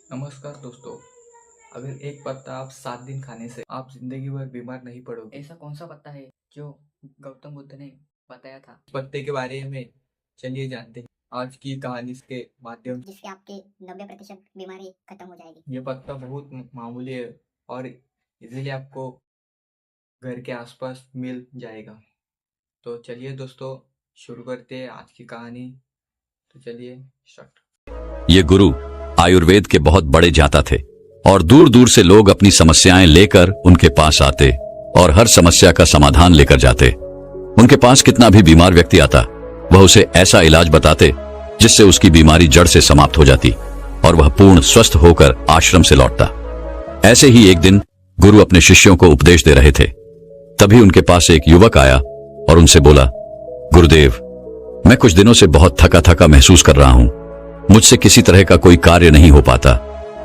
नमस्कार दोस्तों। अगर एक पत्ता आप 7 दिन खाने से आप जिंदगी भर बीमार नहीं पड़ोगे। ऐसा कौन सा पत्ता है जो गौतम बुद्ध ने बताया था? इस पत्ते के बारे में चलिए जानते हैं आज की कहानी के माध्यम से। जिससे आपकी 90% बीमारी खत्म हो जाएगी। ये पत्ता बहुत मामूली है और इजीली आपको घर के आसपास मिल जाएगा। तो चलिए दोस्तों शुरू करते हैं आज की कहानी। तो चलिए स्टार्ट। ये गुरु आयुर्वेद के बहुत बड़े जानता थे और दूर दूर से लोग अपनी समस्याएं लेकर उनके पास आते और हर समस्या का समाधान लेकर जाते। उनके पास कितना भी बीमार व्यक्ति आता वह उसे ऐसा इलाज बताते जिससे उसकी बीमारी जड़ से समाप्त हो जाती और वह पूर्ण स्वस्थ होकर आश्रम से लौटता। ऐसे ही एक दिन गुरु अपने शिष्यों को उपदेश दे रहे थे। तभी उनके पास एक युवक आया और उनसे बोला, गुरुदेव, मैं कुछ दिनों से बहुत थका थका महसूस कर रहा हूं। मुझसे किसी तरह का कोई कार्य नहीं हो पाता।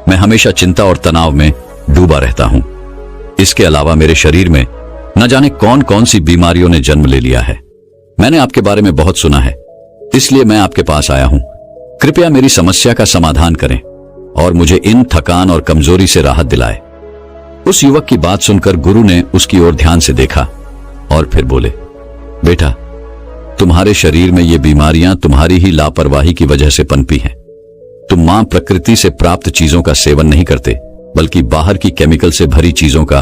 मैं हमेशा चिंता और तनाव में डूबा रहता हूं। इसके अलावा मेरे शरीर में न जाने कौन कौन सी बीमारियों ने जन्म ले लिया है। मैंने आपके बारे में बहुत सुना है, इसलिए मैं आपके पास आया हूं। कृपया मेरी समस्या का समाधान करें और मुझे इन थकान और कमजोरी से राहत दिलाए। उस युवक की बात सुनकर गुरु ने उसकी ओर ध्यान से देखा और फिर बोले, बेटा, तुम्हारे शरीर में ये बीमारियां तुम्हारी ही लापरवाही की वजह से पनपी हैं। तुम मां प्रकृति से प्राप्त चीजों का सेवन नहीं करते, बल्कि बाहर की केमिकल से भरी चीजों का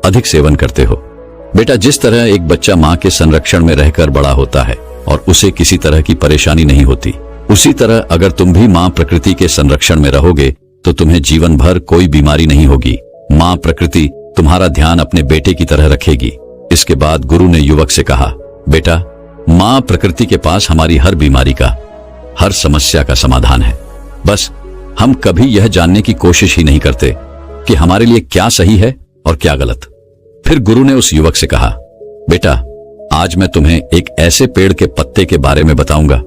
अधिक सेवन करते हो। बेटा, जिस तरह एक बच्चा मां के संरक्षण में रहकर बड़ा होता है और उसे किसी तरह की परेशानी नहीं होती, उसी तरह अगर तुम भी मां प्रकृति के संरक्षण में रहोगे तो तुम्हें जीवन भर कोई बीमारी नहीं होगी। मां प्रकृति तुम्हारा ध्यान अपने बेटे की तरह रखेगी। इसके बाद गुरु ने युवक से कहा, बेटा, मां प्रकृति के पास हमारी हर बीमारी का, हर समस्या का समाधान है। बस हम कभी यह जानने की कोशिश ही नहीं करते कि हमारे लिए क्या सही है और क्या गलत। फिर गुरु ने उस युवक से कहा, बेटा, आज मैं तुम्हें एक ऐसे पेड़ के पत्ते के बारे में बताऊंगा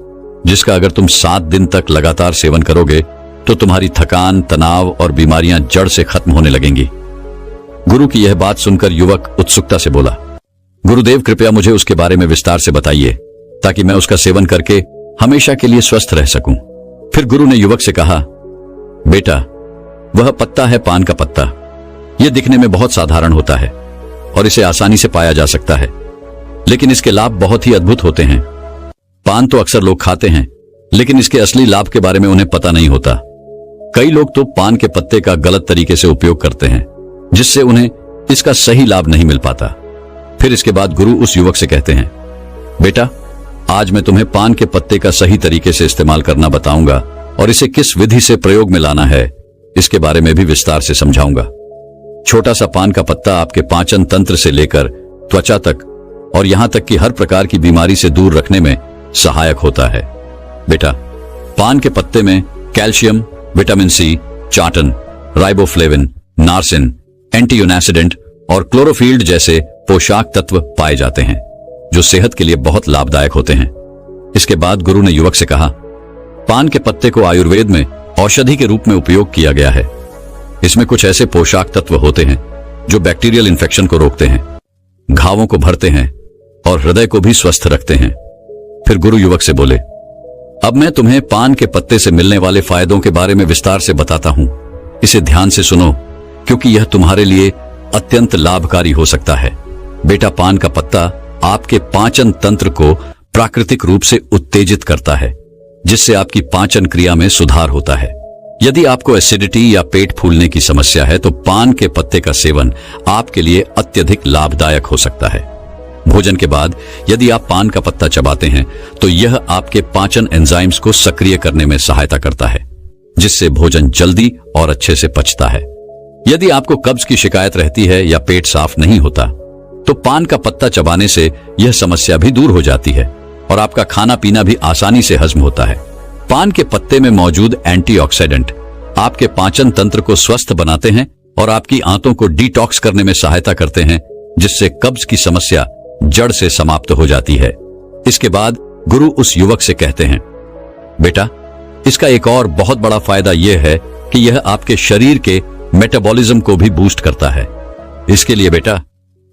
जिसका अगर तुम 7 दिन तक लगातार सेवन करोगे तो तुम्हारी थकान, तनाव और बीमारियां जड़ से खत्म होने लगेंगी। गुरु की यह बात सुनकर युवक उत्सुकता से बोला, गुरुदेव, कृपया मुझे उसके बारे में विस्तार से बताइए ताकि मैं उसका सेवन करके हमेशा के लिए स्वस्थ रह सकूं। फिर गुरु ने युवक से कहा, बेटा, वह पत्ता है पान का पत्ता। यह दिखने में बहुत साधारण होता है और इसे आसानी से पाया जा सकता है, लेकिन इसके लाभ बहुत ही अद्भुत होते हैं। पान तो अक्सर लोग खाते हैं, लेकिन इसके असली लाभ के बारे में उन्हें पता नहीं होता। कई लोग तो पान के पत्ते का गलत तरीके से उपयोग करते हैं, जिससे उन्हें इसका सही लाभ नहीं मिल पाता। फिर इसके बाद गुरु उस युवक से कहते हैं, बेटा, आज मैं तुम्हें पान के पत्ते का सही तरीके से इस्तेमाल करना बताऊंगा और इसे किस विधि से प्रयोग में लाना है इसके बारे में भी विस्तार से समझाऊंगा। छोटा सा पान का पत्ता आपके पाचन तंत्र से लेकर त्वचा तक और यहां तक कि हर प्रकार की बीमारी से दूर रखने में सहायक होता है। बेटा, पान के पत्ते में कैल्शियम, विटामिन सी, चाटन, राइबोफ्लेविन, नार्सिन, एंटीऑक्सीडेंट और क्लोरोफिल्ड जैसे पोषक तत्व पाए जाते हैं जो सेहत के लिए बहुत लाभदायक होते हैं। इसके बाद गुरु ने युवक से कहा, पान के पत्ते को आयुर्वेद में औषधि के रूप में उपयोग किया गया है। इसमें कुछ ऐसे पोषक तत्व होते हैं जो बैक्टीरियल इन्फेक्शन को रोकते हैं, घावों को भरते हैं और हृदय को भी स्वस्थ रखते हैं। फिर गुरु युवक से बोले, अब मैं तुम्हें पान के पत्ते से मिलने वाले फायदों के बारे में विस्तार से बताता हूं। इसे ध्यान से सुनो क्योंकि यह तुम्हारे लिए अत्यंत लाभकारी हो सकता है। बेटा, पान का पत्ता आपके पाचन तंत्र को प्राकृतिक रूप से उत्तेजित करता है, जिससे आपकी पाचन क्रिया में सुधार होता है। यदि आपको एसिडिटी या पेट फूलने की समस्या है तो पान के पत्ते का सेवन आपके लिए अत्यधिक लाभदायक हो सकता है। भोजन के बाद यदि आप पान का पत्ता चबाते हैं तो यह आपके पाचन एंजाइम्स को सक्रिय करने में सहायता करता है, जिससे भोजन जल्दी और अच्छे से पचता है। यदि आपको कब्ज की शिकायत रहती है या पेट साफ नहीं होता तो पान का पत्ता चबाने से यह समस्या भी दूर हो जाती है और आपका खाना पीना भी आसानी से हजम होता है। पान के पत्ते में मौजूद एंटीऑक्सीडेंट आपके पाचन तंत्र को स्वस्थ बनाते हैं और आपकी आंतों को डिटॉक्स करने में सहायता करते हैं, जिससे कब्ज की समस्या जड़ से समाप्त हो जाती है। इसके बाद गुरु उस युवक से कहते हैं, बेटा, इसका एक और बहुत बड़ा फायदा यह है कि यह आपके शरीर के मेटाबॉलिज्म को भी बूस्ट करता है। इसके लिए बेटा,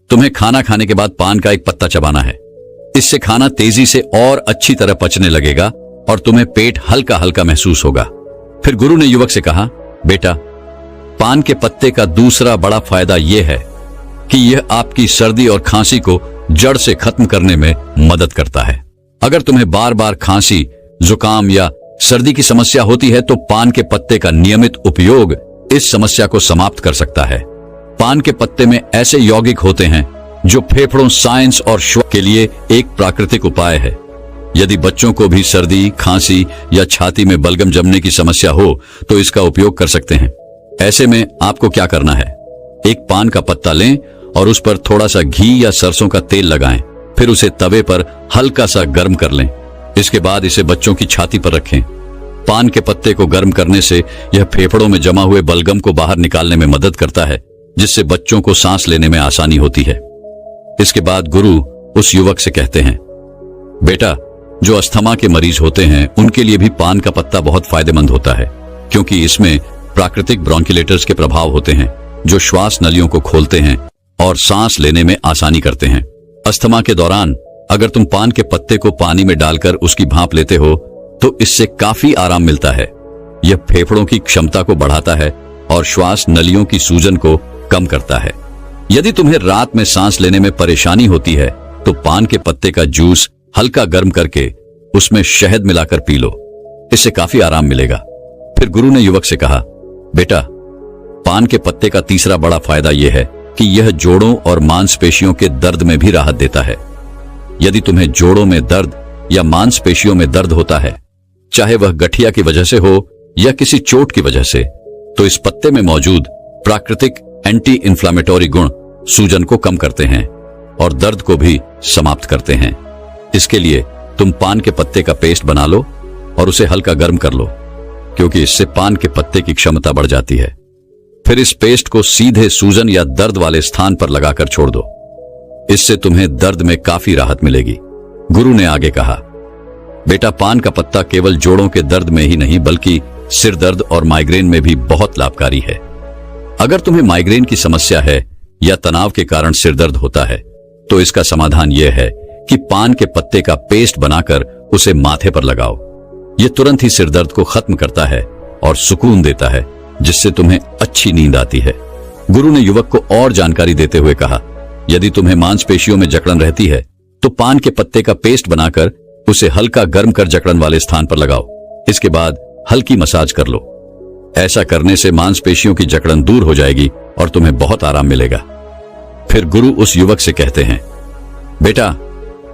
तुम्हें खाना खाने के बाद पान का एक पत्ता चबाना है। इससे खाना तेजी से और अच्छी तरह पचने लगेगा और तुम्हें पेट हल्का हल्का महसूस होगा। फिर गुरु ने युवक से कहा, बेटा, पान के पत्ते का दूसरा बड़ा फायदा यह है कि यह आपकी सर्दी और खांसी को जड़ से खत्म करने में मदद करता है। अगर तुम्हें बार बार खांसी, जुकाम या सर्दी की समस्या होती है तो पान के पत्ते का नियमित उपयोग इस समस्या को समाप्त कर सकता है। पान के पत्ते में ऐसे यौगिक होते हैं जो फेफड़ों, साइंस और श्वास के लिए एक प्राकृतिक उपाय है। यदि बच्चों को भी सर्दी, खांसी या छाती में बलगम जमने की समस्या हो तो इसका उपयोग कर सकते हैं। ऐसे में आपको क्या करना है, एक पान का पत्ता लें और उस पर थोड़ा सा घी या सरसों का तेल लगाएं, फिर उसे तवे पर हल्का सा गर्म कर लें। इसके बाद इसे बच्चों की छाती पर रखें। पान के पत्ते को गर्म करने से यह फेफड़ों में जमा हुए बलगम को बाहर निकालने में मदद करता है, जिससे बच्चों को सांस लेने में आसानी होती है। इसके बाद गुरु उस युवक से कहते हैं, बेटा, जो अस्थमा के मरीज होते हैं उनके लिए भी पान का पत्ता बहुत फायदेमंद होता है, क्योंकि इसमें प्राकृतिक ब्रोंकुलेटर्स के प्रभाव होते हैं जो श्वास नलियों को खोलते हैं और सांस लेने में आसानी करते हैं। अस्थमा के दौरान अगर तुम पान के पत्ते को पानी में डालकर उसकी भाप लेते हो तो इससे काफी आराम मिलता है। यह फेफड़ों की क्षमता को बढ़ाता है और श्वास नलियों की सूजन को कम करता है। यदि तुम्हें रात में सांस लेने में परेशानी होती है तो पान के पत्ते का जूस हल्का गर्म करके उसमें शहद मिलाकर पी लो, इससे काफी आराम मिलेगा। फिर गुरु ने युवक से कहा, बेटा, पान के पत्ते का तीसरा बड़ा फायदा यह है कि यह जोड़ों और मांसपेशियों के दर्द में भी राहत देता है। यदि तुम्हें जोड़ों में दर्द या मांसपेशियों में दर्द होता है, चाहे वह गठिया की वजह से हो या किसी चोट की वजह से, तो इस पत्ते में मौजूद प्राकृतिक एंटी इंफ्लेमेटरी गुण सूजन को कम करते हैं और दर्द को भी समाप्त करते हैं। इसके लिए तुम पान के पत्ते का पेस्ट बना लो और उसे हल्का गर्म कर लो, क्योंकि इससे पान के पत्ते की क्षमता बढ़ जाती है। फिर इस पेस्ट को सीधे सूजन या दर्द वाले स्थान पर लगाकर छोड़ दो, इससे तुम्हें दर्द में काफी राहत मिलेगी। गुरु ने आगे कहा, बेटा, पान का पत्ता केवल जोड़ों के दर्द में ही नहीं बल्कि सिर दर्द और माइग्रेन में भी बहुत लाभकारी है। अगर तुम्हें माइग्रेन की समस्या है या तनाव के कारण सिर दर्द होता है तो इसका समाधान यह है कि पान के पत्ते का पेस्ट बनाकर उसे माथे पर लगाओ। यह तुरंत ही सिर दर्द को खत्म करता है और सुकून देता है, जिससे तुम्हें अच्छी नींद आती है। गुरु ने युवक को और जानकारी देते हुए कहा, यदि तुम्हें मांसपेशियों में जकड़न रहती है तो पान के पत्ते का पेस्ट बनाकर उसे हल्का गर्म कर जकड़न वाले स्थान पर लगाओ। इसके बाद हल्की मसाज कर लो। ऐसा करने से मांसपेशियों की जकड़न दूर हो जाएगी और तुम्हें बहुत आराम मिलेगा। फिर गुरु उस युवक से कहते हैं, बेटा,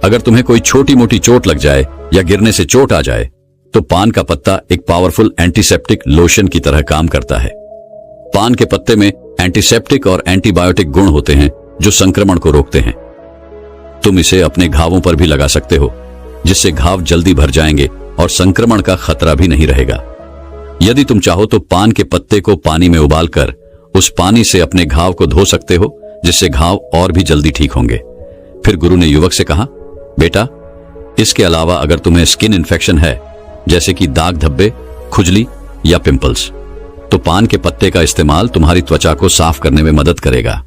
अगर तुम्हें कोई छोटी मोटी चोट लग जाए या गिरने से चोट आ जाए तो पान का पत्ता एक पावरफुल एंटीसेप्टिक लोशन की तरह काम करता है। पान के पत्ते में एंटीसेप्टिक और एंटीबायोटिक गुण होते हैं जो संक्रमण को रोकते हैं। तुम इसे अपने घावों पर भी लगा सकते हो, जिससे घाव जल्दी भर जाएंगे और संक्रमण का खतरा भी नहीं रहेगा। यदि तुम चाहो तो पान के पत्ते को पानी में उबालकर उस पानी से अपने घाव को धो सकते हो, जिससे घाव और भी जल्दी ठीक होंगे। फिर गुरु ने युवक से कहा, बेटा, इसके अलावा अगर तुम्हें स्किन इन्फेक्शन है, जैसे कि दाग धब्बे, खुजली या पिंपल्स, तो पान के पत्ते का इस्तेमाल तुम्हारी त्वचा को साफ करने में मदद करेगा।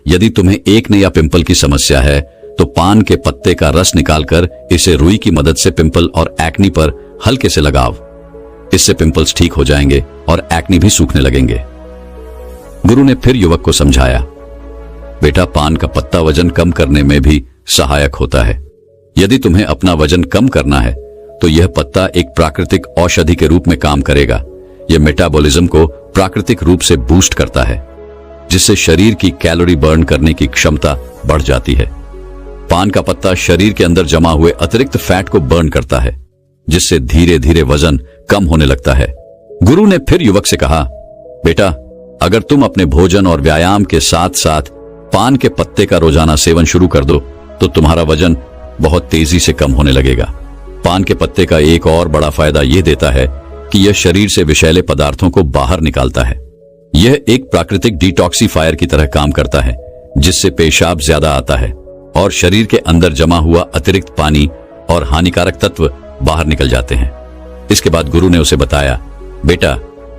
यदि तुम्हें एक्ने या पिंपल की समस्या है तो पान के पत्ते का रस निकालकर इसे रुई की मदद से पिंपल और एक्नी पर हल्के से लगाओ। इससे पिंपल्स ठीक हो जाएंगे और एक्नी भी सूखने लगेंगे। गुरु ने फिर युवक को समझाया, बेटा, पान का पत्ता वजन कम करने में भी सहायक होता है। यदि तुम्हें अपना वजन कम करना है तो यह पत्ता एक प्राकृतिक औषधि के रूप में काम करेगा। यह मेटाबॉलिज्म को प्राकृतिक रूप से बूस्ट करता है, जिससे शरीर की कैलोरी बर्न करने की क्षमता बढ़ जाती है। पान का पत्ता शरीर के अंदर जमा हुए अतिरिक्त फैट को बर्न करता है, जिससे धीरे धीरे वजन कम होने लगता है। गुरु ने फिर युवक से कहा, बेटा, अगर तुम अपने भोजन और व्यायाम के साथ साथ पान के पत्ते का रोजाना सेवन शुरू कर दो तो तुम्हारा वजन बहुत तेजी से कम होने लगेगा। पान के पत्ते का एक और बड़ा फायदा यह देता है कि यह शरीर से विषैले पदार्थों को बाहर निकालता है। यह एक प्राकृतिक डिटॉक्सिफायर की तरह काम करता है, जिससे पेशाब ज्यादा आता है और शरीर के अंदर जमा हुआ अतिरिक्त पानी और हानिकारक तत्व बाहर निकल जाते हैं। इसके बाद गुरु ने उसे बताया, बेटा,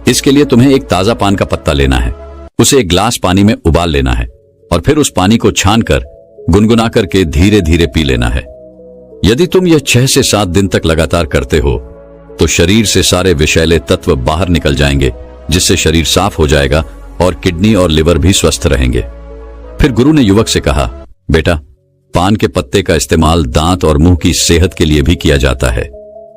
इसके लिए तुम्हें एक ताजा पान का पत्ता लेना है, उसे एक ग्लास पानी में उबाल लेना है और फिर उस पानी को छानकर गुनगुना करके धीरे धीरे पी लेना है। यदि तुम यह 6 से 7 दिन तक लगातार करते हो तो शरीर से सारे विषैले तत्व बाहर निकल जाएंगे, जिससे शरीर साफ हो जाएगा और किडनी और लिवर भी स्वस्थ रहेंगे। फिर गुरु ने युवक से कहा, बेटा, पान के पत्ते का इस्तेमाल दांत और मुंह की सेहत के लिए भी किया जाता है।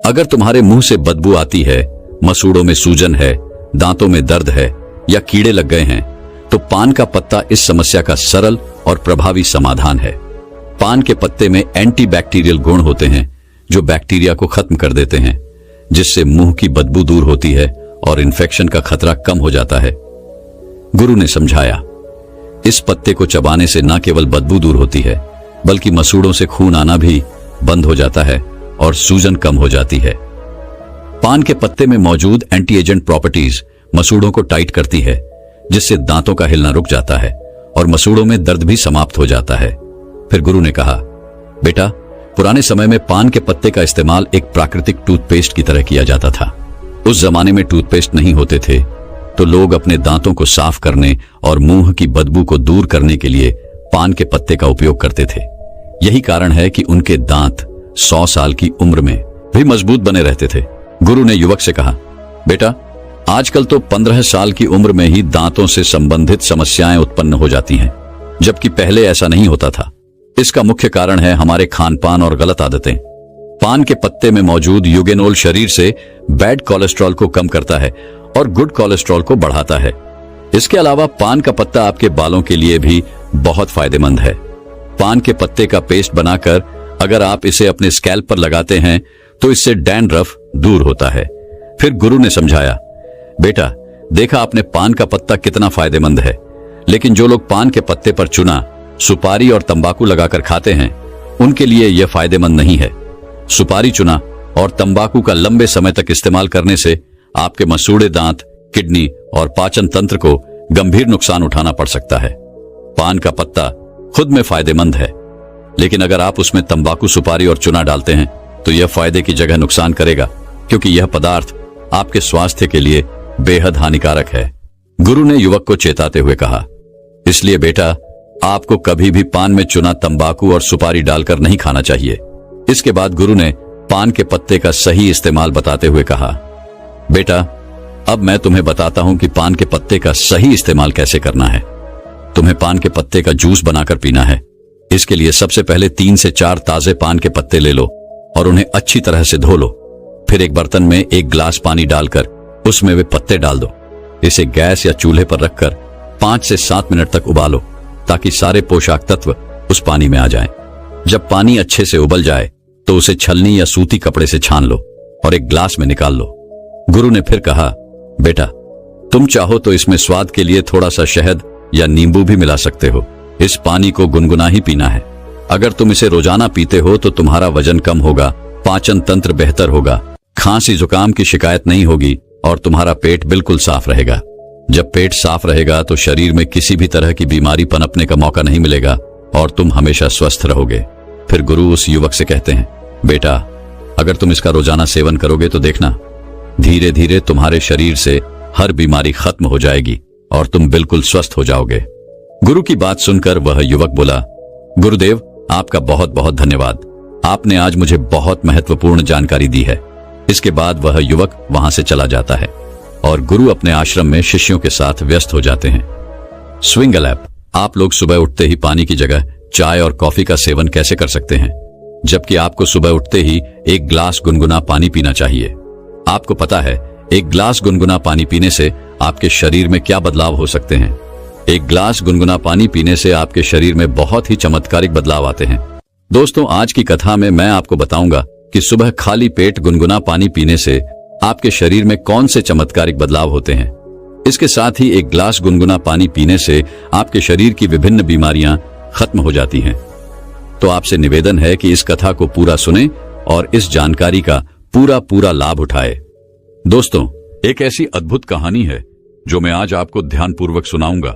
अगर तुम्हारे मुंह से बदबू आती है, मसूड़ों में सूजन है, दांतों में दर्द है या कीड़े लग गए हैं, तो पान का पत्ता इस समस्या का सरल और प्रभावी समाधान है। पान के पत्ते में एंटीबैक्टीरियल गुण होते हैं जो बैक्टीरिया को खत्म कर देते हैं, जिससे मुंह की बदबू दूर होती है और इन्फेक्शन का खतरा कम हो जाता है। गुरु ने समझाया, इस पत्ते को चबाने से न केवल बदबू दूर होती है, बल्कि मसूड़ों से खून आना भी बंद हो जाता है और सूजन कम हो जाती है। पान के पत्ते में मौजूद एंटी एजेंट प्रॉपर्टीज मसूड़ों को टाइट करती है, जिससे दांतों का हिलना रुक जाता है और मसूड़ों में दर्द भी समाप्त हो जाता है। फिर गुरु ने कहा, बेटा, पुराने समय में पान के पत्ते का इस्तेमाल एक प्राकृतिक टूथपेस्ट की तरह किया जाता था। उस जमाने में टूथपेस्ट नहीं होते थे, तो लोग अपने दांतों को साफ करने और मुंह की बदबू को दूर करने के लिए पान के पत्ते का उपयोग करते थे। यही कारण है कि उनके दांत 100 साल की उम्र में भी मजबूत बने रहते थे। गुरु ने युवक से कहा, बेटा, आजकल तो 15 साल की उम्र में ही दांतों से संबंधित समस्याएं उत्पन्न हो जाती हैं, जबकि पहले ऐसा नहीं होता था। इसका मुख्य कारण है हमारे खान पान और गलत आदतें। पान के पत्ते में मौजूद यूगेनोल शरीर से बैड कोलेस्ट्रॉल को कम करता है और गुड कोलेस्ट्रॉल को बढ़ाता है। इसके अलावा पान का पत्ता आपके बालों के लिए भी बहुत फायदेमंद है। पान के पत्ते का पेस्ट बनाकर अगर आप इसे अपने स्कैल्प पर लगाते हैं तो इससे डैंड्रफ दूर होता है। फिर गुरु ने समझाया, बेटा, देखा आपने पान का पत्ता कितना फायदेमंद है, लेकिन जो लोग पान के पत्ते पर चूना, सुपारी और तंबाकू लगाकर खाते हैं, उनके लिए यह फायदेमंद नहीं है। सुपारी, चूना और तंबाकू का लंबे समय तक इस्तेमाल करने से आपके मसूड़े दांत, किडनी और पाचन तंत्र को गंभीर नुकसान उठाना पड़ सकता है। पान का पत्ता खुद में फायदेमंद है, लेकिन अगर आप उसमें तंबाकू, सुपारी और चूना डालते हैं तो यह फायदे की जगह नुकसान करेगा, क्योंकि यह पदार्थ आपके स्वास्थ्य के लिए बेहद हानिकारक है। गुरु ने युवक को चेताते हुए कहा, इसलिए बेटा, आपको कभी भी पान में चूना, तंबाकू और सुपारी डालकर नहीं खाना चाहिए। इसके बाद गुरु ने पान के पत्ते का सही इस्तेमाल बताते हुए कहा, बेटा, अब मैं तुम्हें बताता हूं कि पान के पत्ते का सही इस्तेमाल कैसे करना है। तुम्हें पान के पत्ते का जूस बनाकर पीना है। इसके लिए सबसे पहले 3 से 4 ताजे पान के पत्ते ले लो और उन्हें अच्छी तरह से धो लो। फिर एक बर्तन में 1 गिलास पानी डालकर उसमें वे पत्ते डाल दो। इसे गैस या चूल्हे पर रखकर 5 से 7 मिनट तक उबालो, ताकि सारे पोषक तत्व उस पानी में आ जाएं। जब पानी अच्छे से उबल जाए तो उसे छलनी या सूती कपड़े से छान लो और एक ग्लास में निकाल लो। गुरु ने फिर कहा, बेटा, तुम चाहो तो इसमें स्वाद के लिए थोड़ा सा शहद या नींबू भी मिला सकते हो। इस पानी को गुनगुना ही पीना है। अगर तुम इसे रोजाना पीते हो तो तुम्हारा वजन कम होगा, पाचन तंत्र बेहतर होगा, खांसी जुकाम की शिकायत नहीं होगी और तुम्हारा पेट बिल्कुल साफ रहेगा। जब पेट साफ रहेगा तो शरीर में किसी भी तरह की बीमारी पनपने का मौका नहीं मिलेगा और तुम हमेशा स्वस्थ रहोगे। फिर गुरु उस युवक से कहते हैं, बेटा, अगर तुम इसका रोजाना सेवन करोगे तो देखना, धीरे धीरे तुम्हारे शरीर से हर बीमारी खत्म हो जाएगी और तुम बिल्कुल स्वस्थ हो जाओगे। गुरु की बात सुनकर वह युवक बोला, गुरुदेव, आपका बहुत बहुत धन्यवाद। आपने आज मुझे बहुत महत्वपूर्ण जानकारी दी है। इसके बाद वह युवक वहां से चला जाता है और गुरु अपने आश्रम में शिष्यों के साथ व्यस्त हो जाते हैं। स्विंगल ऐप, आप लोग सुबह उठते ही पानी की जगह चाय और कॉफी का सेवन कैसे कर सकते हैं, जबकि आपको सुबह उठते ही 1 गिलास गुनगुना पानी पीना चाहिए। आपको पता है 1 गिलास गुनगुना पानी पीने से आपके शरीर में क्या बदलाव हो सकते हैं। 1 गिलास गुनगुना पानी पीने से आपके शरीर में बहुत ही चमत्कारिक बदलाव आते हैं। दोस्तों, आज की कथा में मैं आपको बताऊंगा कि सुबह खाली पेट गुनगुना पानी पीने से आपके शरीर में कौन से चमत्कारिक बदलाव होते हैं। इसके साथ ही 1 गिलास गुनगुना पानी पीने से आपके शरीर की विभिन्न बीमारियां खत्म हो जाती हैं। तो आपसे निवेदन है कि इस कथा को पूरा सुने और इस जानकारी का पूरा लाभ उठाए। दोस्तों, एक ऐसी अद्भुत कहानी है जो मैं आज आपको ध्यानपूर्वक सुनाऊंगा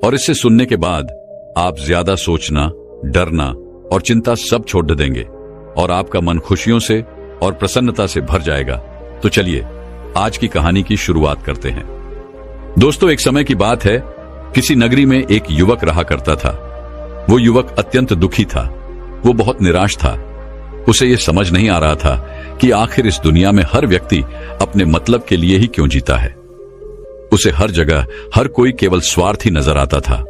और इसे सुनने के बाद आप ज्यादा सोचना, डरना और चिंता सब छोड़ देंगे और आपका मन खुशियों से और प्रसन्नता से भर जाएगा। तो चलिए आज की कहानी की शुरुआत करते हैं। दोस्तों, एक समय की बात है, किसी नगरी में एक युवक रहा करता था। वो युवक अत्यंत दुखी था। वो बहुत निराश था। उसे ये समझ नहीं आ रहा था कि आखिर इस दुनिया में हर व्यक्ति अपने मतलब के लिए ही क्यों जीता है। उसे हर जगह हर कोई केवल स्वार्थी नजर आता था।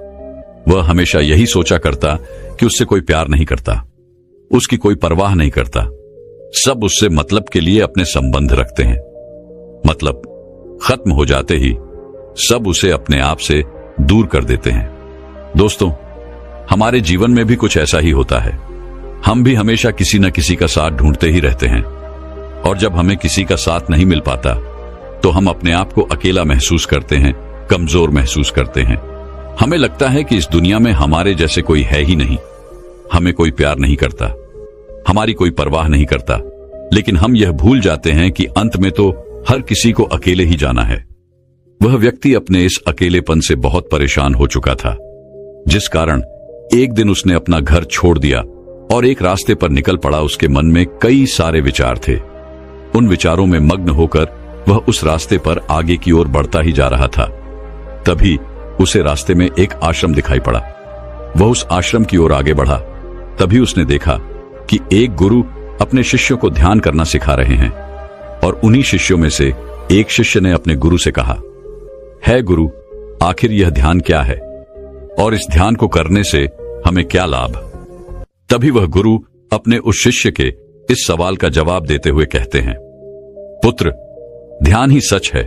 वह हमेशा यही सोचा करता कि उससे कोई प्यार नहीं करता, उसकी कोई परवाह नहीं करता। सब उससे मतलब के लिए अपने संबंध रखते हैं। मतलब खत्म हो जाते ही सब उसे अपने आप से दूर कर देते हैं। दोस्तों, हमारे जीवन में भी कुछ ऐसा ही होता है। हम भी हमेशा किसी न किसी का साथ ढूंढते ही रहते हैं, और जब हमें किसी का साथ नहीं मिल पाता तो हम अपने आप को अकेला महसूस करते हैं, कमजोर महसूस करते हैं। हमें लगता है कि इस दुनिया में हमारे जैसे कोई है ही नहीं, हमें कोई प्यार नहीं करता, हमारी कोई परवाह नहीं करता। लेकिन हम यह भूल जाते हैं कि अंत में तो हर किसी को अकेले ही जाना है। वह व्यक्ति अपने इस अकेलेपन से बहुत परेशान हो चुका था, जिस कारण एक दिन उसने अपना घर छोड़ दिया और एक रास्ते पर निकल पड़ा। उसके मन में कई सारे विचार थे। उन विचारों में मग्न होकर वह उस रास्ते पर आगे की ओर बढ़ता ही जा रहा था। तभी उसे रास्ते में एक आश्रम दिखाई पड़ा। वह उस आश्रम की ओर आगे बढ़ा। तभी उसने देखा कि एक गुरु अपने शिष्यों को ध्यान करना सिखा रहे हैं, और उन्हीं शिष्यों में से एक शिष्य ने अपने गुरु से कहा, है गुरु, आखिर यह ध्यान क्या है और इस ध्यान को करने से हमें क्या लाभ? तभी वह गुरु अपने उस शिष्य के इस सवाल का जवाब देते हुए कहते हैं, पुत्र, ध्यान ही सच है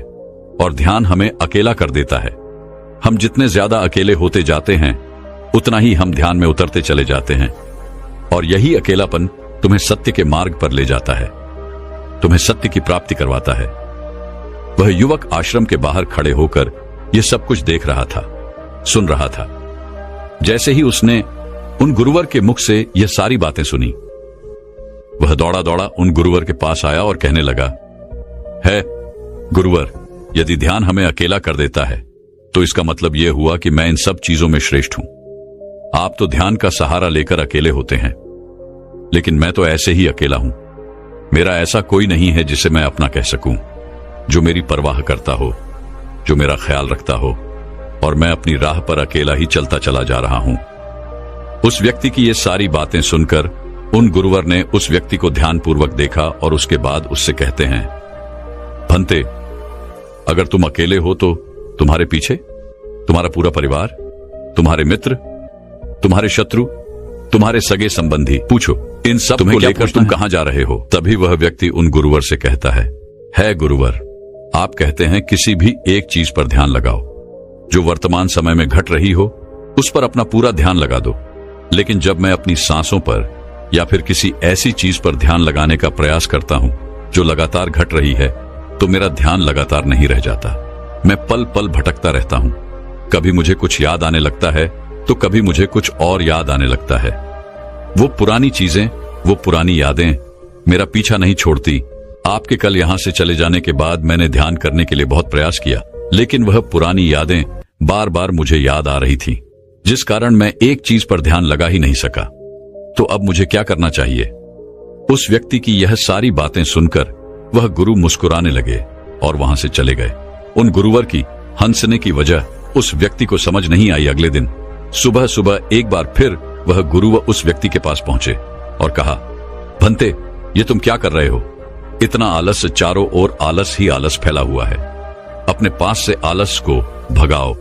और ध्यान हमें अकेला कर देता है। हम जितने ज्यादा अकेले होते जाते हैं उतना ही हम ध्यान में उतरते चले जाते हैं, और यही अकेलापन तुम्हें सत्य के मार्ग पर ले जाता है, तुम्हें सत्य की प्राप्ति करवाता है। वह युवक आश्रम के बाहर खड़े होकर यह सब कुछ देख रहा था, सुन रहा था। जैसे ही उसने उन गुरुवर के मुख से यह सारी बातें सुनी, वह दौड़ा दौड़ा उन गुरुवर के पास आया और कहने लगा, है गुरुवर, यदि ध्यान हमें अकेला कर देता है तो इसका मतलब यह हुआ कि मैं इन सब चीजों में श्रेष्ठ हूं। आप तो ध्यान का सहारा लेकर अकेले होते हैं, लेकिन मैं तो ऐसे ही अकेला हूं। मेरा ऐसा कोई नहीं है जिसे मैं अपना कह सकूं, जो मेरी परवाह करता हो, जो मेरा ख्याल रखता हो, और मैं अपनी राह पर अकेला ही चलता चला जा रहा हूं। उस व्यक्ति की ये सारी बातें सुनकर उन गुरुवर ने उस व्यक्ति को ध्यानपूर्वक देखा और उसके बाद उससे कहते हैं, भंते, अगर तुम अकेले हो तो तुम्हारे पीछे तुम्हारा पूरा परिवार, तुम्हारे मित्र, तुम्हारे शत्रु, तुम्हारे सगे संबंधी, पूछो इन सब को लेकर तुम कहां जा रहे हो? तभी वह व्यक्ति उन गुरुवर से कहता है गुरुवर, आप कहते हैं किसी भी एक चीज पर ध्यान लगाओ, जो वर्तमान समय में घट रही हो उस पर अपना पूरा ध्यान लगा दो। लेकिन जब मैं अपनी सांसों पर या फिर किसी ऐसी चीज पर ध्यान लगाने का प्रयास करता हूं जो लगातार घट रही है, तो मेरा ध्यान लगातार नहीं रह जाता। मैं पल पल भटकता रहता हूं। कभी मुझे कुछ याद आने लगता है तो कभी मुझे कुछ और याद आने लगता है। वो पुरानी चीजें, वो पुरानी यादें मेरा पीछा नहीं छोड़ती। आपके कल यहां से चले जाने के बाद मैंने ध्यान करने के लिए बहुत प्रयास किया, लेकिन वह पुरानी यादें बार बार मुझे याद आ रही थी, जिस कारण मैं एक चीज पर ध्यान लगा ही नहीं सका। तो अब मुझे क्या करना चाहिए? उस व्यक्ति की यह सारी बातें सुनकर वह गुरु मुस्कुराने लगे और वहां से चले गए। उन गुरुवर की हंसने की वजह उस व्यक्ति को समझ नहीं आई। अगले दिन सुबह सुबह एक बार फिर वह गुरु उस व्यक्ति के पास पहुंचे और कहा, भंते, ये तुम क्या कर रहे हो? इतना आलस, चारों ओर आलस ही आलस फैला हुआ है। अपने पास से आलस को भगाओ,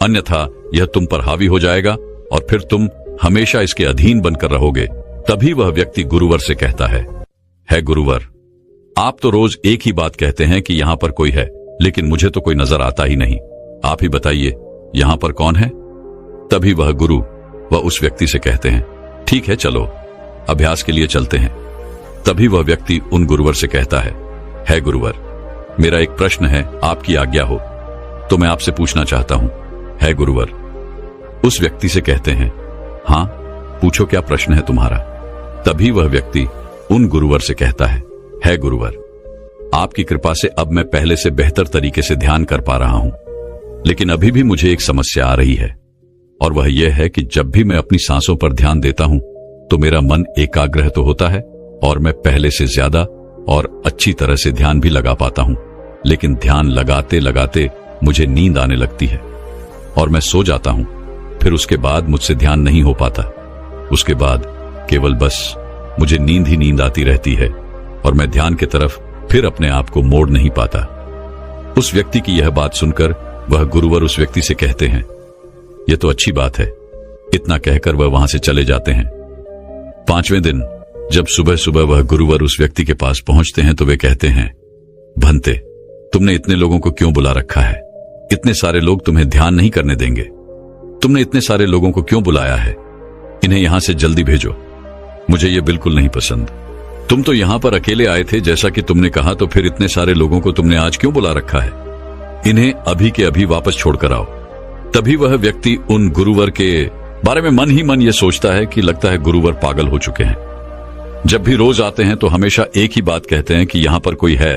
अन्यथा यह तुम पर हावी हो जाएगा और फिर तुम हमेशा इसके अधीन बनकर रहोगे। तभी वह व्यक्ति गुरुवर से कहता है गुरुवर, आप तो रोज एक ही बात कहते हैं कि यहां पर कोई है, लेकिन मुझे तो कोई नजर आता ही नहीं। आप ही बताइए, यहां पर कौन है? तभी वह गुरु वह उस व्यक्ति से कहते हैं, ठीक है, चलो अभ्यास के लिए चलते हैं। तभी वह व्यक्ति उन गुरुवर से कहता है गुरुवर, मेरा एक प्रश्न है, आपकी आज्ञा हो तो मैं आपसे पूछना चाहता हूं। है गुरुवर। उस व्यक्ति से कहते हैं, हां, पूछो क्या प्रश्न है तुम्हारा? तभी वह व्यक्ति उन गुरुवर से कहता है गुरुवर, आपकी कृपा से अब मैं पहले से बेहतर तरीके से ध्यान कर पा रहा हूं, लेकिन अभी भी मुझे एक समस्या आ रही है, और वह यह है कि जब भी मैं अपनी सांसों पर ध्यान देता हूं तो मेरा मन एकाग्र तो होता है और मैं पहले से ज्यादा और अच्छी तरह से ध्यान भी लगा पाता हूं, लेकिन ध्यान लगाते लगाते मुझे नींद आने लगती है और मैं सो जाता हूं। फिर उसके बाद मुझसे ध्यान नहीं हो पाता। उसके बाद केवल बस मुझे नींद ही नींद आती रहती है और मैं ध्यान की तरफ फिर अपने आप को मोड़ नहीं पाता। उस व्यक्ति की यह बात सुनकर वह गुरुवर उस व्यक्ति से कहते हैं, यह तो अच्छी बात है। इतना कहकर वह वहां से चले जाते हैं। 5वें दिन जब सुबह सुबह वह गुरुवर उस व्यक्ति के पास पहुंचते हैं तो वे कहते हैं, भंते, तुमने इतने लोगों को क्यों बुला रखा है? इतने सारे लोग तुम्हें ध्यान नहीं करने देंगे। तुमने इतने सारे लोगों को क्यों बुलाया है? इन्हें यहां से जल्दी भेजो। मुझे ये बिल्कुल नहीं पसंद। तुम तो यहां पर अकेले आए थे जैसा कि तुमने कहा, तो फिर इतने सारे लोगों को तुमने आज क्यों बुला रखा है? इन्हें अभी के अभी वापस छोड़कर आओ। तभी वह व्यक्ति उन गुरुवर के बारे में मन ही मन यह सोचता है कि लगता है गुरुवर पागल हो चुके हैं। जब भी रोज आते हैं तो हमेशा एक ही बात कहते हैं कि यहां पर कोई है,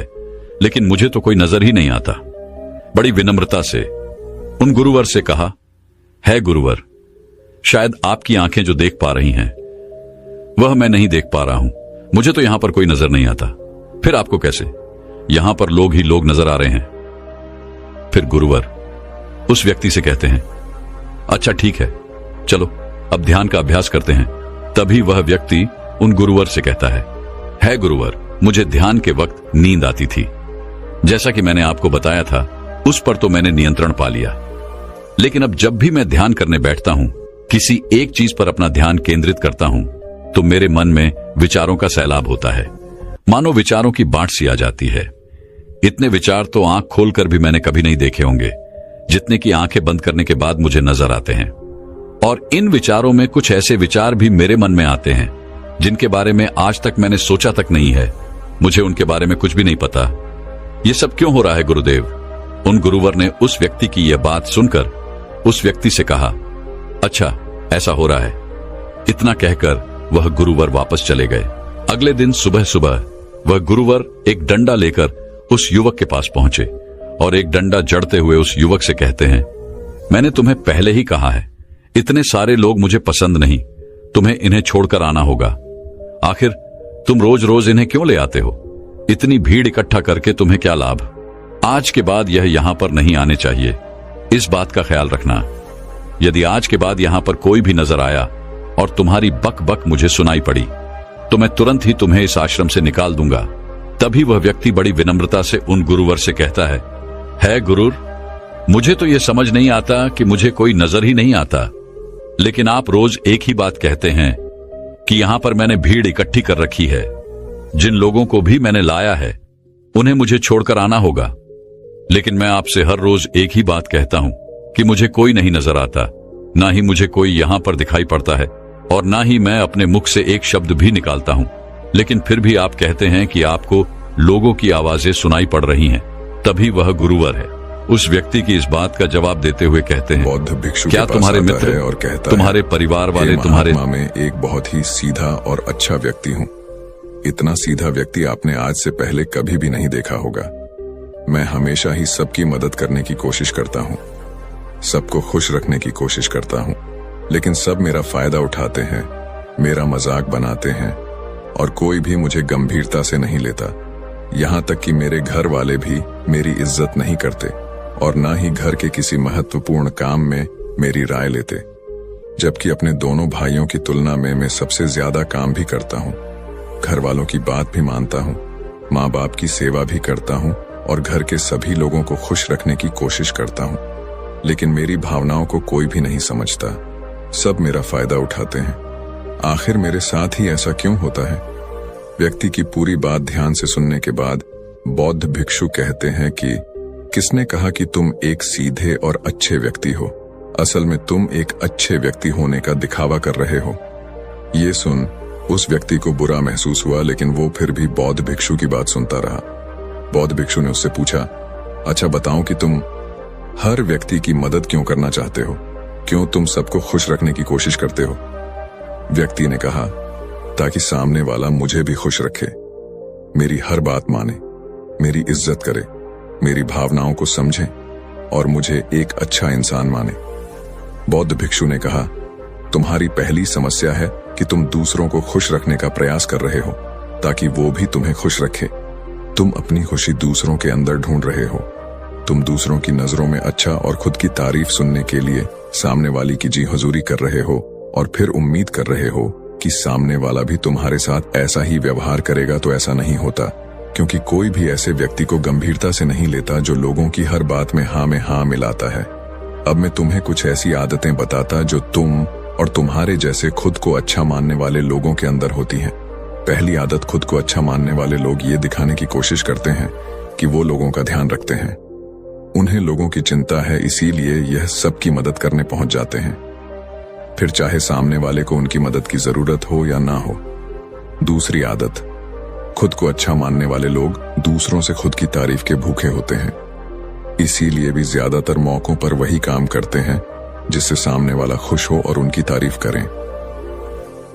लेकिन मुझे तो कोई नजर ही नहीं आता। बड़ी विनम्रता से उन गुरुवर से कहा, है गुरुवर, शायद आपकी आंखें जो देख पा रही हैं वह मैं नहीं देख पा रहा हूं। मुझे तो यहां पर कोई नजर नहीं आता। फिर आपको कैसे? यहां पर लोग ही लोग नजर आ रहे हैं। फिर गुरुवर उस व्यक्ति से कहते हैं, अच्छा ठीक है, चलो अब ध्यान का अभ्यास करते हैं। तभी वह व्यक्ति उन गुरुवर से कहता है गुरुवर, मुझे ध्यान के वक्त नींद आती थी। जैसा कि मैंने आपको बताया था, उस पर तो मैंने नियंत्रण पा लिया, लेकिन अब जब भी मैं ध्यान करने बैठता हूं, किसी एक चीज पर अपना ध्यान केंद्रित करता हूं, तो मेरे मन में विचारों का सैलाब होता है। मानो विचारों की बाढ़ सी आ जाती है। इतने विचार तो आंख खोलकर भी मैंने कभी नहीं देखे होंगे, जितने की आंखें बंद करने के बाद मुझे नजर आते हैं। और इन विचारों में कुछ ऐसे विचार भी मेरे मन में आते हैं जिनके बारे में आज तक मैंने सोचा तक नहीं है। मुझे उनके बारे में कुछ भी नहीं पता। ये सब क्यों हो रहा है गुरुदेव? उन गुरुवर ने उस व्यक्ति की यह बात सुनकर उस व्यक्ति से कहा, अच्छा ऐसा हो रहा है। इतना कहकर वह गुरुवर वापस चले गए। अगले दिन सुबह सुबह वह गुरुवर एक डंडा लेकर उस युवक के पास पहुंचे और एक डंडा जड़ते हुए उस युवक से कहते हैं, मैंने तुम्हें पहले ही कहा है, इतने सारे लोग मुझे पसंद नहीं, तुम्हें इन्हें छोड़कर आना होगा। आखिर तुम रोज रोज इन्हें क्यों ले आते हो? इतनी भीड़ इकट्ठा करके तुम्हें क्या लाभ? आज के बाद यह यहां पर नहीं आने चाहिए। इस बात का ख्याल रखना। यदि आज के बाद यहां पर कोई भी नजर आया और तुम्हारी बक बक मुझे सुनाई पड़ी, तो मैं तुरंत ही तुम्हें इस आश्रम से निकाल दूंगा। तभी वह व्यक्ति बड़ी विनम्रता से उन गुरुवर से कहता है गुरुर, मुझे तो यह समझ नहीं आता कि मुझे कोई नजर ही नहीं आता, लेकिन आप रोज एक ही बात कहते हैं कि यहां पर मैंने भीड़ इकट्ठी कर रखी है। जिन लोगों को भी मैंने लाया है उन्हें मुझे छोड़कर आना होगा, लेकिन मैं आपसे हर रोज एक ही बात कहता हूं कि मुझे कोई नहीं नजर आता, ना ही मुझे कोई यहां पर दिखाई पड़ता है और ना ही मैं अपने मुख से एक शब्द भी निकालता हूं, लेकिन फिर भी आप कहते हैं कि आपको लोगों की आवाजें सुनाई पड़ रही हैं। तभी वह गुरुवर है उस व्यक्ति की इस बात का जवाब देते हुए कहते हैं, बौद्ध भिक्षु क्या तुम्हारे मित्र और कहता तुम्हारे परिवार वाले तुम्हारे में एक बहुत ही सीधा और अच्छा व्यक्ति हूँ। इतना सीधा व्यक्ति आपने आज से पहले कभी भी नहीं देखा होगा। मैं हमेशा ही सबकी मदद करने की कोशिश करता हूँ, सबको खुश रखने की कोशिश करता हूँ, लेकिन सब मेरा फायदा उठाते हैं, मेरा मजाक बनाते हैं और कोई भी मुझे गंभीरता से नहीं लेता। यहाँ तक कि मेरे घर वाले भी मेरी इज्जत नहीं करते और ना ही घर के किसी महत्वपूर्ण काम में मेरी राय लेते, जबकि अपने दोनों भाइयों की तुलना में मैं सबसे ज्यादा काम भी करता हूँ, घर वालों की बात भी मानता हूँ, माँ बाप की सेवा भी करता हूँ और घर के सभी लोगों को खुश रखने की कोशिश करता हूँ, लेकिन मेरी भावनाओं को कोई भी नहीं समझता। सब मेरा फायदा उठाते हैं। आखिर मेरे साथ ही ऐसा क्यों होता है? व्यक्ति की पूरी बात ध्यान से सुनने के बाद बौद्ध भिक्षु कहते हैं कि किसने कहा कि तुम एक सीधे और अच्छे व्यक्ति हो? असल में तुम एक अच्छे व्यक्ति होने का दिखावा कर रहे हो। ये सुन उस व्यक्ति को बुरा महसूस हुआ, लेकिन वो फिर भी बौद्ध भिक्षु की बात सुनता रहा। बौद्ध भिक्षु ने उससे पूछा, अच्छा बताओ कि तुम हर व्यक्ति की मदद क्यों करना चाहते हो? क्यों तुम सबको खुश रखने की कोशिश करते हो? व्यक्ति ने कहा, ताकि सामने वाला मुझे भी खुश रखे, मेरी हर बात माने, मेरी इज्जत करे, मेरी भावनाओं को समझे और मुझे एक अच्छा इंसान माने। बौद्ध भिक्षु ने कहा, तुम्हारी पहली समस्या है कि तुम दूसरों को खुश रखने का प्रयास कर रहे हो ताकि वो भी तुम्हें खुश रखे। तुम अपनी खुशी दूसरों के अंदर ढूंढ रहे हो। तुम दूसरों की नजरों में अच्छा और खुद की तारीफ सुनने के लिए सामने वाली की जी हुजूरी कर रहे हो और फिर उम्मीद कर रहे हो कि सामने वाला भी तुम्हारे साथ ऐसा ही व्यवहार करेगा। तो ऐसा नहीं होता। क्योंकि कोई भी ऐसे व्यक्ति को गंभीरता से नहीं लेता जो लोगों की हर बात में हाँ मिलाता है। अब मैं तुम्हें कुछ ऐसी आदतें बताता जो तुम और तुम्हारे जैसे खुद को अच्छा मानने वाले लोगों के अंदर होती हैं। पहली आदत, खुद को अच्छा मानने वाले लोग ये दिखाने की कोशिश करते हैं कि वो लोगों का ध्यान रखते हैं। उन्हें लोगों की चिंता है, इसीलिए यह सबकी मदद करने पहुंच जाते हैं, फिर चाहे सामने वाले को उनकी मदद की जरूरत हो या ना हो। दूसरी आदत, खुद को अच्छा मानने वाले लोग दूसरों से खुद की तारीफ के भूखे होते हैं, इसीलिए भी ज्यादातर मौकों पर वही काम करते हैं जिससे सामने वाला खुश हो और उनकी तारीफ करें।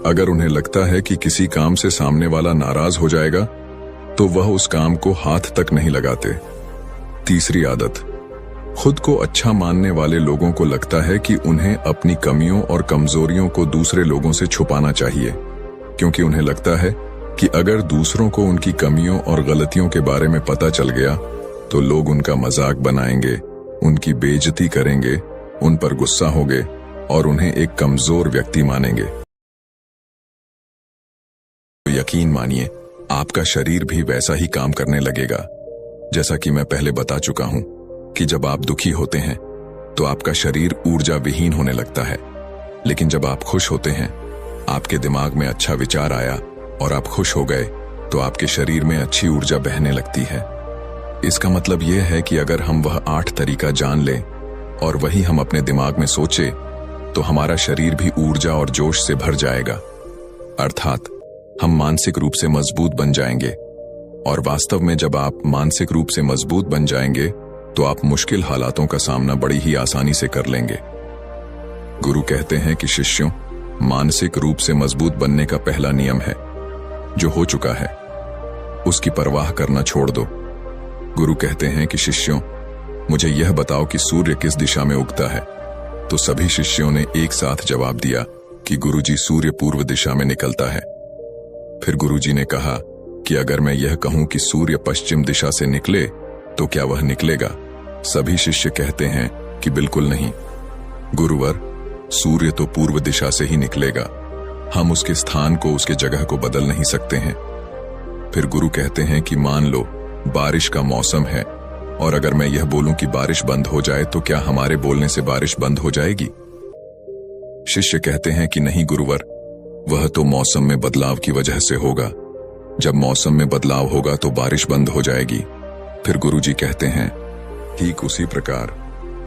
अगर उन्हें लगता है कि किसी काम से सामने वाला नाराज हो जाएगा तो वह उस काम को हाथ तक नहीं लगाते। तीसरी आदत, खुद को अच्छा मानने वाले लोगों को लगता है कि उन्हें अपनी कमियों और कमजोरियों को दूसरे लोगों से छुपाना चाहिए, क्योंकि उन्हें लगता है कि अगर दूसरों को उनकी कमियों और गलतियों के बारे में पता चल गया तो लोग उनका मजाक बनाएंगे, उनकी बेइज्जती करेंगे, उन पर गुस्सा होंगे और उन्हें एक कमजोर व्यक्ति मानेंगे। तो यकीन मानिए, आपका शरीर भी वैसा ही काम करने लगेगा। जैसा कि मैं पहले बता चुका हूं कि जब आप दुखी होते हैं तो आपका शरीर ऊर्जा विहीन होने लगता है, लेकिन जब आप खुश होते हैं, आपके दिमाग में अच्छा विचार आया और आप खुश हो गए तो आपके शरीर में अच्छी ऊर्जा बहने लगती है। इसका मतलब यह है कि अगर हम वह 8 तरीका जान लें और वही हम अपने दिमाग में सोचे तो हमारा शरीर भी ऊर्जा और जोश से भर जाएगा, अर्थात हम मानसिक रूप से मजबूत बन जाएंगे। और वास्तव में जब आप मानसिक रूप से मजबूत बन जाएंगे तो आप मुश्किल हालातों का सामना बड़ी ही आसानी से कर लेंगे। गुरु कहते हैं कि शिष्यों, मानसिक रूप से मजबूत बनने का पहला नियम है, जो हो चुका है उसकी परवाह करना छोड़ दो। गुरु कहते हैं कि शिष्यों, मुझे यह बताओ कि सूर्य किस दिशा में उगता है। तो सभी शिष्यों ने एक साथ जवाब दिया कि गुरुजी, सूर्य पूर्व दिशा में निकलता है। फिर गुरुजी ने कहा कि अगर मैं यह कहूं कि सूर्य पश्चिम दिशा से निकले तो क्या वह निकलेगा? सभी शिष्य कहते हैं कि बिल्कुल नहीं गुरुवर, सूर्य तो पूर्व दिशा से ही निकलेगा, हम उसके स्थान को, उसके जगह को बदल नहीं सकते हैं। फिर गुरु कहते हैं कि मान लो बारिश का मौसम है और अगर मैं यह बोलूं कि बारिश बंद हो जाए तो क्या हमारे बोलने से बारिश बंद हो जाएगी? शिष्य कहते हैं कि नहीं गुरुवर, वह तो मौसम में बदलाव की वजह से होगा, जब मौसम में बदलाव होगा तो बारिश बंद हो जाएगी। फिर गुरुजी कहते हैं, ठीक उसी प्रकार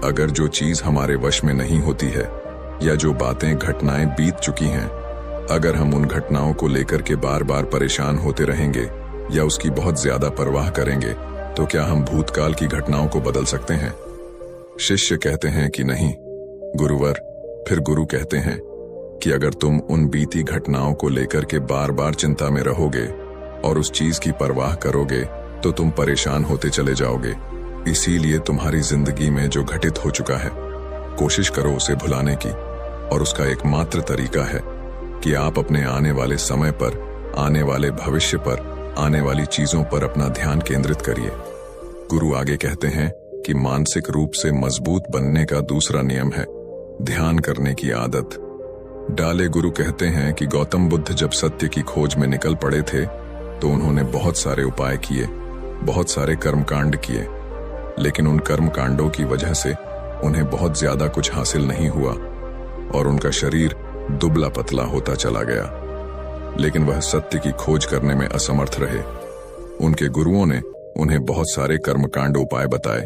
अगर जो चीज हमारे वश में नहीं होती है या जो बातें, घटनाएं बीत चुकी हैं, अगर हम उन घटनाओं को लेकर के बार बार परेशान होते रहेंगे या उसकी बहुत ज्यादा परवाह करेंगे तो क्या हम भूतकाल की घटनाओं को बदल सकते हैं? शिष्य कहते हैं कि नहीं गुरुवर। फिर गुरु कहते हैं कि अगर तुम उन बीती घटनाओं को लेकर के बार बार चिंता में रहोगे और उस चीज की परवाह करोगे तो तुम परेशान होते चले जाओगे। इसीलिए तुम्हारी जिंदगी में जो घटित हो चुका है, कोशिश करो उसे भुलाने की, और उसका एकमात्र तरीका है कि आप अपने आने वाले समय पर, आने वाले भविष्य पर, आने वाली चीजों पर अपना ध्यान केंद्रित करिए। गुरु आगे कहते हैं कि मानसिक रूप से मजबूत बनने का दूसरा नियम है ध्यान करने की आदत डाले। गुरु कहते हैं कि गौतम बुद्ध जब सत्य की खोज में निकल पड़े थे तो उन्होंने बहुत सारे उपाय किए, बहुत सारे कर्मकांड किए, लेकिन उन कर्मकांडों की वजह से उन्हें बहुत ज्यादा कुछ हासिल नहीं हुआ और उनका शरीर दुबला पतला होता चला गया। लेकिन वह सत्य की खोज करने में असमर्थ रहे। उनके गुरुओं ने उन्हें बहुत सारे कर्मकांड उपाय बताए,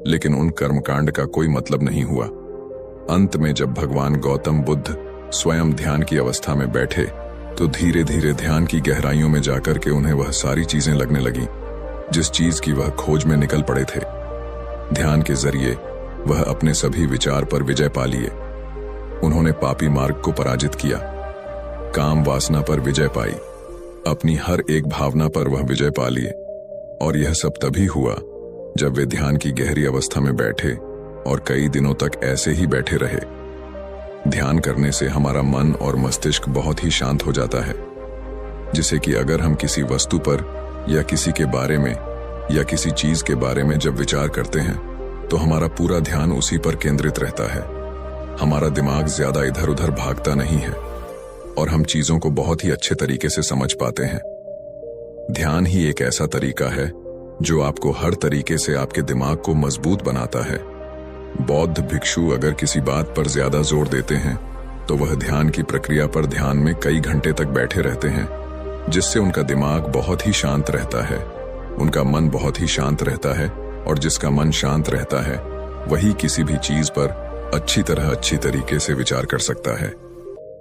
लेकिन उन कर्मकांड का कोई मतलब नहीं हुआ। अंत में जब भगवान गौतम बुद्ध स्वयं ध्यान की अवस्था में बैठे तो धीरे धीरे ध्यान की गहराइयों में जाकर के उन्हें वह सारी चीजें लगने लगी जिस चीज की वह खोज में निकल पड़े थे। ध्यान के जरिए वह अपने सभी विचार पर विजय पा लिए। उन्होंने पापी मार्ग को पराजित किया, काम वासना पर विजय पाई, अपनी हर एक भावना पर वह विजय पा लिए। और यह सब तभी हुआ जब वे ध्यान की गहरी अवस्था में बैठे और कई दिनों तक ऐसे ही बैठे रहे। ध्यान करने से हमारा मन और मस्तिष्क बहुत ही शांत हो जाता है, जिससे कि अगर हम किसी वस्तु पर या किसी के बारे में या किसी चीज के बारे में जब विचार करते हैं तो हमारा पूरा ध्यान उसी पर केंद्रित रहता है। हमारा दिमाग ज्यादा इधर उधर भागता नहीं है और हम चीजों को बहुत ही अच्छे तरीके से समझ पाते हैं। ध्यान ही एक ऐसा तरीका है जो आपको हर तरीके से आपके दिमाग को मजबूत बनाता है। बौद्ध भिक्षु अगर किसी बात पर ज्यादा जोर देते हैं तो वह ध्यान की प्रक्रिया पर ध्यान में कई घंटे तक बैठे रहते हैं, जिससे उनका दिमाग बहुत ही शांत रहता है, उनका मन बहुत ही शांत रहता है, और जिसका मन शांत रहता है वही किसी भी चीज पर अच्छी तरीके से विचार कर सकता है।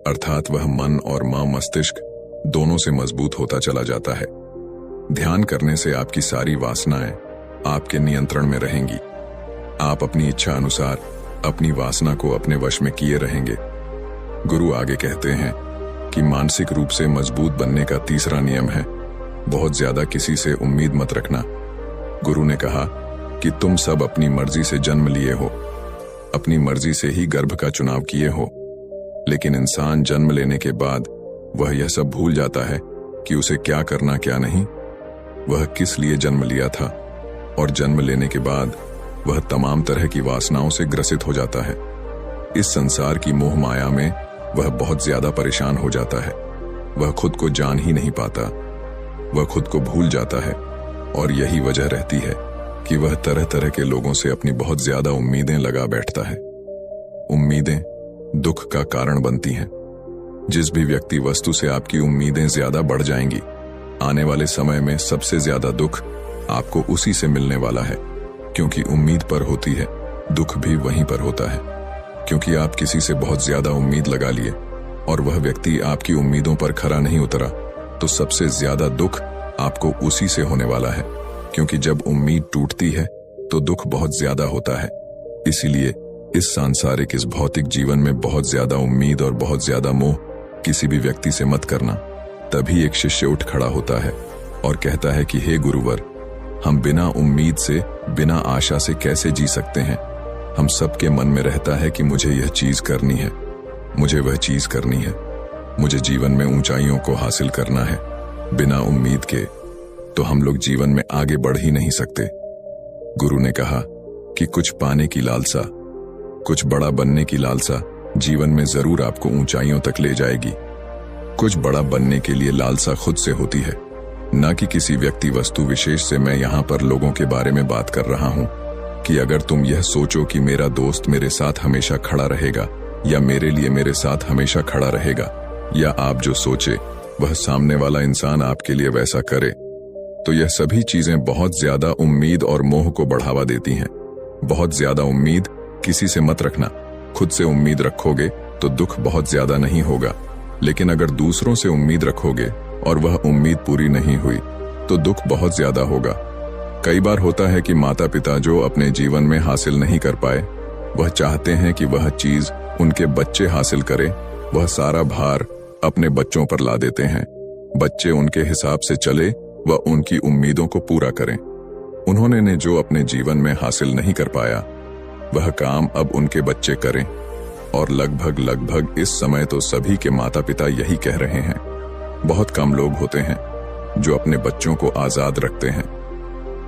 अर्थात वह मन और मस्तिष्क दोनों से मजबूत होता चला जाता है। ध्यान करने से आपकी सारी वासनाएं आपके नियंत्रण में रहेंगी। आप अपनी इच्छा अनुसार अपनी वासना को अपने वश में किए रहेंगे। गुरु आगे कहते हैं कि मानसिक रूप से मजबूत बनने का तीसरा नियम है, बहुत ज्यादा किसी से उम्मीद मत रखना। गुरु ने कहा कि तुम सब अपनी मर्जी से जन्म लिए हो, अपनी मर्जी से ही गर्भ का चुनाव किए हो, लेकिन इंसान जन्म लेने के बाद वह यह सब भूल जाता है कि उसे क्या करना क्या नहीं, वह किस लिए जन्म लिया था, और जन्म लेने के बाद वह तमाम तरह की वासनाओं से ग्रसित हो जाता है। इस संसार की मोह माया में वह बहुत ज्यादा परेशान हो जाता है। वह खुद को जान ही नहीं पाता, वह खुद को भूल जाता है, और यही वजह रहती है कि वह तरह तरह के लोगों से अपनी बहुत ज्यादा उम्मीदें लगा बैठता है। उम्मीदें दुख का कारण बनती हैं। जिस भी व्यक्ति वस्तु से आपकी उम्मीदें ज्यादा बढ़ जाएंगी, आने वाले समय में सबसे ज्यादा दुख आपको उसी से मिलने वाला है, क्योंकि उम्मीद पर होती है, दुख भी वहीं पर होता है। क्योंकि आप किसी से बहुत ज्यादा उम्मीद लगा लिए और वह व्यक्ति आपकी उम्मीदों पर खरा नहीं उतरा, तो सबसे ज्यादा दुख आपको उसी से होने वाला है। क्योंकि जब उम्मीद टूटती है तो दुख बहुत ज्यादा होता है। इसीलिए इस सांसारिक, इस भौतिक जीवन में बहुत ज्यादा उम्मीद और बहुत ज्यादा मोह किसी भी व्यक्ति से मत करना। तभी एक शिष्य उठ खड़ा होता है और कहता है कि हे गुरुवर, हम बिना उम्मीद से, बिना आशा से कैसे जी सकते हैं? हम सबके मन में रहता है कि मुझे यह चीज करनी है, मुझे वह चीज करनी है, मुझे जीवन में ऊंचाइयों को हासिल करना है। बिना उम्मीद के तो हम लोग जीवन में आगे बढ़ ही नहीं सकते। गुरु ने कहा कि कुछ पाने की लालसा, कुछ बड़ा बनने की लालसा जीवन में जरूर आपको ऊंचाइयों तक ले जाएगी। कुछ बड़ा बनने के लिए लालसा खुद से होती है, न कि किसी व्यक्ति वस्तु विशेष से। मैं यहाँ पर लोगों के बारे में बात कर रहा हूँ कि अगर तुम यह सोचो कि मेरा दोस्त मेरे साथ हमेशा खड़ा रहेगा, या मेरे लिए मेरे साथ हमेशा खड़ा रहेगा, या आप जो सोचे वह सामने वाला इंसान आपके लिए वैसा करे, तो यह सभी चीजें बहुत ज्यादा उम्मीद और मोह को बढ़ावा देती हैं। बहुत ज्यादा उम्मीद किसी से मत रखना। खुद से उम्मीद रखोगे तो दुख बहुत ज्यादा नहीं होगा, लेकिन अगर दूसरों से उम्मीद रखोगे और वह उम्मीद पूरी नहीं हुई तो दुख बहुत ज्यादा होगा। कई बार होता है कि माता पिता जो अपने जीवन में हासिल नहीं कर पाए, वह चाहते हैं कि वह चीज उनके बच्चे हासिल करें। वह सारा भार अपने बच्चों पर ला देते हैं। बच्चे उनके हिसाब से चले व उनकी उम्मीदों को पूरा करें। उन्होंने ने जो अपने जीवन में हासिल नहीं कर पाया, वह काम अब उनके बच्चे करें। और लगभग इस समय तो सभी के माता पिता यही कह रहे हैं। बहुत कम लोग होते हैं जो अपने बच्चों को आजाद रखते हैं।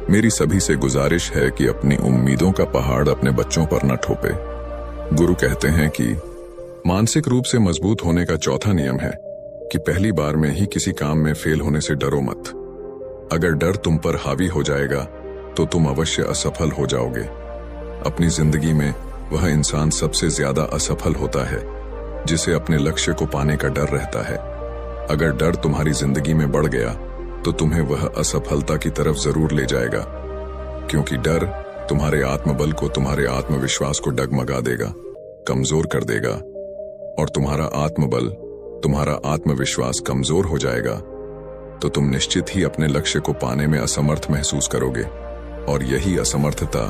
मेरी सभी से गुजारिश है कि अपनी उम्मीदों का पहाड़ अपने बच्चों पर न ठोपे। गुरु कहते हैं कि मानसिक रूप से मजबूत होने का चौथा नियम है कि पहली बार में ही किसी काम में फेल होने से डरो मत। अगर डर तुम पर हावी हो जाएगा तो तुम अवश्य असफल हो जाओगे। अपनी जिंदगी में वह इंसान सबसे ज्यादा असफल होता है जिसे अपने लक्ष्य को पाने का डर रहता है। अगर डर तुम्हारी जिंदगी में बढ़ गया तो तुम्हें वह असफलता की तरफ जरूर ले जाएगा, क्योंकि डर तुम्हारे आत्मबल को, तुम्हारे आत्मविश्वास को डगमगा देगा, कमजोर कर देगा। और तुम्हारा आत्मबल, तुम्हारा आत्मविश्वास कमजोर हो जाएगा तो तुम निश्चित ही अपने लक्ष्य को पाने में असमर्थ महसूस करोगे, और यही असमर्थता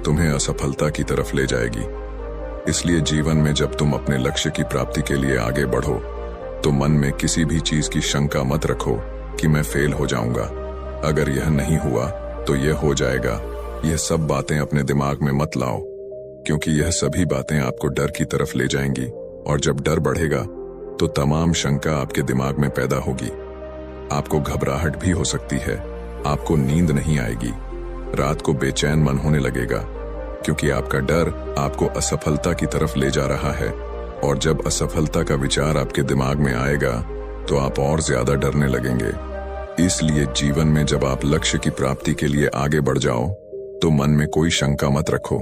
तुम्हें असफलता की तरफ ले जाएगी। इसलिए जीवन में जब तुम अपने लक्ष्य की प्राप्ति के लिए आगे बढ़ो तो मन में किसी भी चीज की शंका मत रखो कि मैं फेल हो जाऊंगा, अगर यह नहीं हुआ तो यह हो जाएगा। यह सब बातें अपने दिमाग में मत लाओ, क्योंकि यह सभी बातें आपको डर की तरफ ले जाएंगी, और जब डर बढ़ेगा तो तमाम शंका आपके दिमाग में पैदा होगी। आपको घबराहट भी हो सकती है, आपको नींद नहीं आएगी, रात को बेचैन मन होने लगेगा, क्योंकि आपका डर आपको असफलता की तरफ ले जा रहा है। और जब असफलता का विचार आपके दिमाग में आएगा तो आप और ज्यादा डरने लगेंगे। इसलिए जीवन में जब आप लक्ष्य की प्राप्ति के लिए आगे बढ़ जाओ तो मन में कोई शंका मत रखो।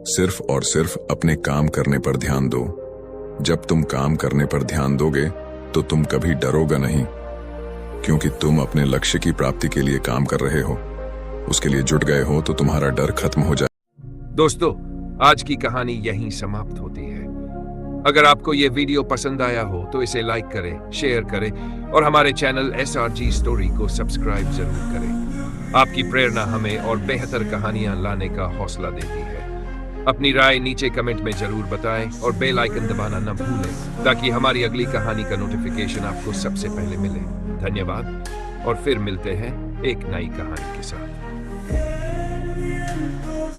सिर्फ और सिर्फ अपने काम करने पर ध्यान दो। जब तुम काम करने पर ध्यान दोगे तो तुम कभी डरोगे नहीं, क्योंकि तुम अपने लक्ष्य की प्राप्ति के लिए काम कर रहे हो, उसके लिए जुट गए हो, तो तुम्हारा डर खत्म हो जाए। दोस्तों, आज की कहानी यहीं समाप्त होती है। अगर आपको ये वीडियो पसंद आया हो तो इसे लाइक करें, शेयर करें और हमारे चैनल SRG स्टोरी को सब्सक्राइब जरूर करें। आपकी प्रेरणा हमें और बेहतर कहानियां लाने का हौसला देती है। अपनी राय नीचे कमेंट में जरूर बताएं और बेल आइकन दबाना न भूलें ताकि हमारी अगली कहानी का नोटिफिकेशन आपको सबसे पहले मिले। धन्यवाद और फिर मिलते हैं एक नई कहानी के साथ।